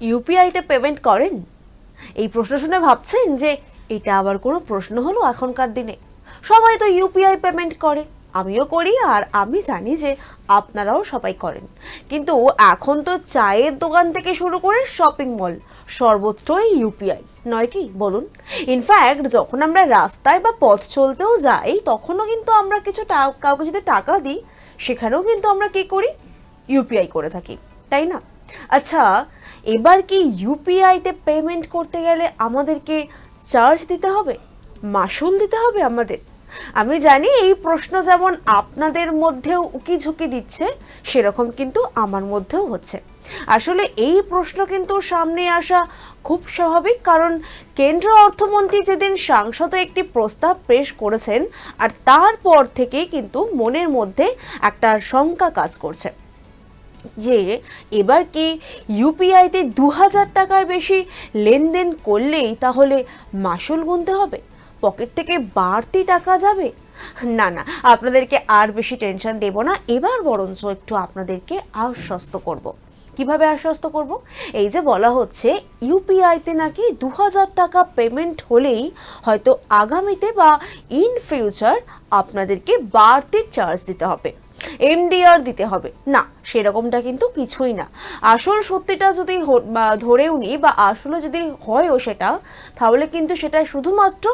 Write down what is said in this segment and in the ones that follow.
ইউপিআইতে payment করেন? এই প্রশ্ন শুনে ভাবছেন যে এটা আবার কোনো প্রশ্ন হলো? এখনকার দিনে সবাই তো ইউপিআই পেমেন্ট করে, আমিও করি, আর আমি জানি যে আপনারাও সবাই করেন। কিন্তু এখন তো চায়ের দোকান থেকে শুরু করে শপিং মল সর্বত্রই ইউপিআই, নয় কি বলুন? ইনফ্যাক্ট যখন আমরা রাস্তায় বা পথ চলতেও যাই তখনও কিন্তু আমরা কিছু কাউকে যদি টাকা দিই সেখানেও কিন্তু আমরা কি করি? ইউপিআই করে থাকি, তাই না? আচ্ছা, এবার কি ইউপিআইতে পেমেন্ট করতে গেলে আমাদেরকে চার্জ দিতে হবে, মাসুল দিতে হবে আমাদের? আমি জানি এই প্রশ্ন যেমন আপনাদের মধ্যেও উকিঝুঁকি দিচ্ছে, সেরকম কিন্তু আমার মধ্যেও হচ্ছে। আসলে এই প্রশ্ন কিন্তু সামনে আসা খুব স্বাভাবিক, কারণ কেন্দ্র অর্থমন্ত্রী যেদিন সংসদে একটি প্রস্তাব পেশ করেছেন, আর তারপর থেকেই কিন্তু মনের মধ্যে একটা শঙ্কা কাজ করছে যে এবার কি ইউপিআইতে 2000 টাকার বেশি লেনদেন করলেই তাহলে মাসুল গুনতে হবে, পকেট থেকে বাড়তি টাকা যাবে? না না, আপনাদেরকে আর বেশি টেনশন দেব না, এবার বরঞ্চ একটু আপনাদেরকে আশ্বস্ত করব। কিভাবে আশ্বস্ত করব? এই যে বলা হচ্ছে ইউপিআইতে নাকি 2000 টাকা পেমেন্ট হলেই হয়তো আগামীতে বা ইন ফিউচার আপনাদেরকে বাড়তি চার্জ দিতে হবে, এমডিআর দিতে হবে। না, সেরকমটা কিন্তু কিছুই না। আসল সত্যিটা যদি ধরেও নিই বা আসলে যদি হয়ও সেটা, তাহলে কিন্তু সেটা শুধুমাত্র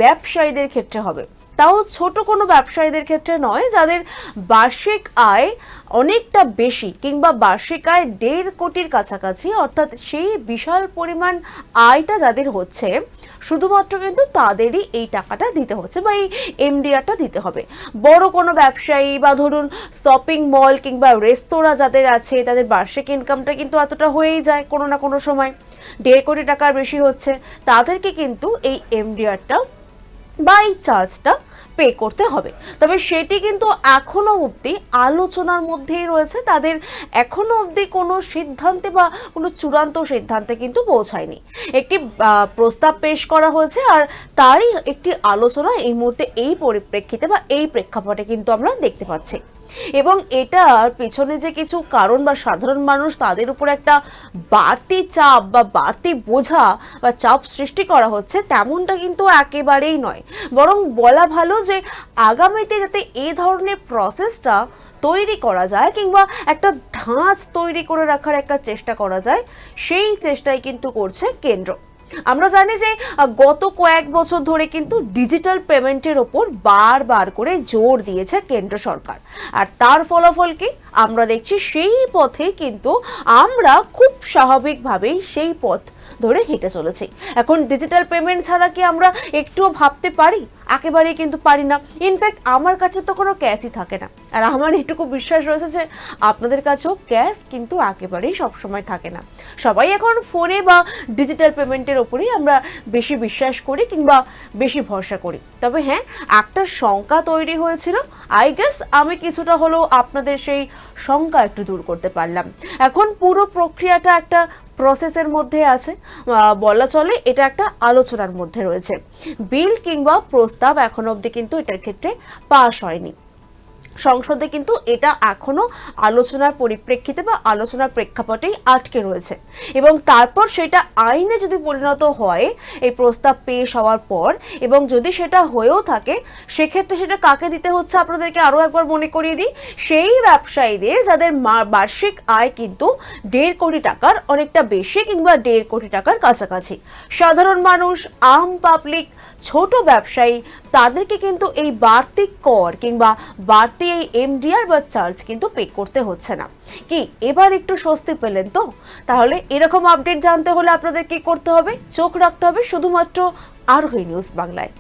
ব্যবসায়ীদের ক্ষেত্রে হবে, তাও ছোট কোনো ব্যবসায়ীদের ক্ষেত্রে নয়, যাদের বার্ষিক আয় অনেকটা বেশি কিংবা বার্ষিক আয় 1.5 কোটির কাছাকাছি, অর্থাৎ সেই বিশাল পরিমাণ আয়টা যাদের হচ্ছে শুধুমাত্র কিন্তু তাদেরই এই টাকাটা দিতে হচ্ছে বা এই এমডিআরটা দিতে হবে। বড় কোনো ব্যবসায়ী বা ধরুন শপিং মল কিংবা রেস্তোরাঁ যাদের আছে, তাদের বার্ষিক ইনকামটা কিন্তু এতটা হয়েই যায় কোনো না কোনো সময়, 1.5 কোটি টাকার বেশি হচ্ছে, তাদেরকে কিন্তু এই এমডিআরটা বা এই চার্জটা পে করতে হবে। তবে সেটি কিন্তু এখনো অবধি আলোচনার মধ্যেই রয়েছে, তাদের এখনো অবধি কোনো সিদ্ধান্তে বা কোনো চূড়ান্ত সিদ্ধান্তে কিন্তু পৌঁছায়নি। একটি প্রস্তাব পেশ করা হয়েছে, আর তারই একটি আলোচনা এই মুহূর্তে এই পরিপ্রেক্ষিতে বা এই প্রেক্ষাপটে কিন্তু আমরা দেখতে পাচ্ছি। এবং এটার পেছনে যে কিছু কারণ বা সাধারণ মানুষ তাদের উপর একটা বাড়তি চাপ বা বাড়তি বোঝা বা চাপ সৃষ্টি করা হচ্ছে, তেমনটা কিন্তু একেবারেই নয়। বরং বলা ভালো যে আগামীতে যাতে এই ধরনের প্রসেসটা তৈরি করা যায় কিংবা একটা ধাঁচ তৈরি করে রাখার একটা চেষ্টা করা যায়, সেই চেষ্টাই কিন্তু করছে কেন্দ্র। আমরা জানি যে গত কয়েক বছর ধরে কিন্তু ডিজিটাল পেমেন্টের ওপর বারবার করে জোর দিয়েছে কেন্দ্র সরকার, আর তার ফলাফল কি আমরা দেখছি? সেই পথে কিন্তু আমরা খুব স্বাভাবিকভাবেই সেই পথ ধরে হেঁটে চলেছি। এখন ডিজিটাল পেমেন্ট ছাড়া কি আমরা একটুও ভাবতে পারি? একেবারেই কিন্তু পারি না। ইনফ্যাক্ট আমার কাছে তো কোনো ক্যাশই থাকে না, আর আমার এটুকু বিশ্বাস রয়েছে যে আপনাদের কাছেও ক্যাশ কিন্তু একেবারেই সবসময় থাকে না। সবাই এখন ফোনে বা ডিজিটাল পেমেন্টের ওপরেই আমরা বেশি বিশ্বাস করি কিংবা বেশি ভরসা করি। তবে হ্যাঁ, একটা শঙ্কা তৈরি হয়েছিল, আই গেস আমি কিছুটা হলেও আপনাদের সেই শঙ্কা একটু দূর করতে পারলাম। এখন পুরো প্রক্রিয়াটা একটা প্রসেসের মধ্যে আছে, বলা চলে এটা একটা আলোচনার মধ্যে রয়েছে। বিল কিংবা প্রস্তাব এখনো অবধি কিন্তু এটার ক্ষেত্রে পাস হয়নি সংসদে, কিন্তু এটা এখনো আলোচনার পরিপ্রেক্ষিতে বা আলোচনার প্রেক্ষাপটেই আটকে রয়েছে। এবং তারপর সেটা আইনে যদি পরিণত হয় এই প্রস্তাব পেশ হওয়ার পর, এবং যদি সেটা হয়েও থাকে, সেক্ষেত্রে সেটা কাকে দিতে হচ্ছে আপনাদেরকে আরও একবার মনে করিয়ে দিই, সেই ব্যবসায়ীদের যাদের বার্ষিক আয় কিন্তু 1.5 কোটি টাকার অনেকটা বেশি কিংবা 1.5 কোটি টাকার কাছাকাছি। সাধারণ মানুষ, আম পাবলিক, ছোট ব্যবসায়ী, তাদেরকে কিন্তু এই বাড়তি কর কিংবা বাড়তি এই এমডিআর বা চার্জ কিন্তু পে করতে হচ্ছে না। কি এবার একটু স্বস্তি পেলেন তো? তাহলে এরকম আপডেট জানতে হলে আপনাদের কি করতে হবে? চোখ রাখতে হবে শুধুমাত্র আরোহী নিউজ বাংলায়।